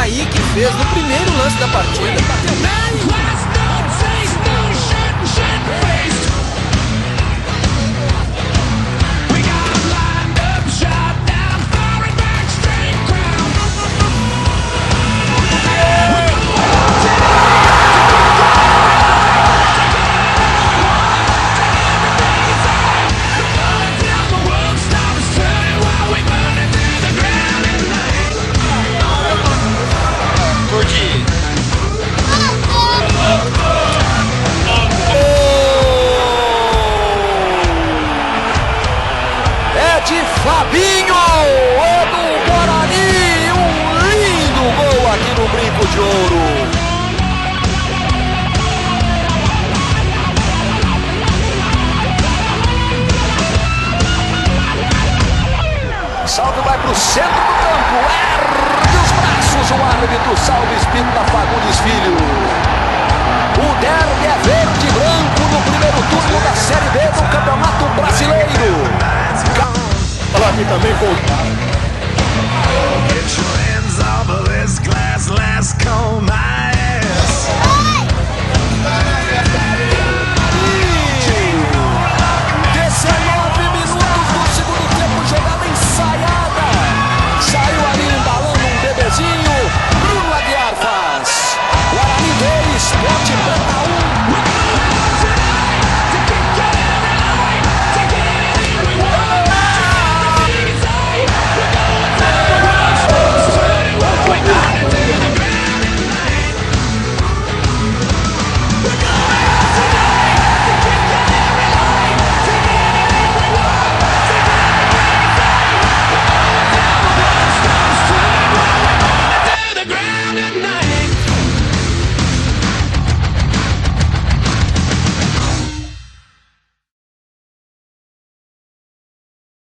Aí que fez no primeiro lance da partida. Fabinho, é do Guarani, um lindo gol aqui no Brinco de Ouro. Salve, vai pro centro do campo, ergue os braços, o árbitro Salve Espírito da Fagundes Filho. O derby é verde e branco no primeiro turno da Série B do Campeonato Brasileiro. Falar aqui também com The ground at night.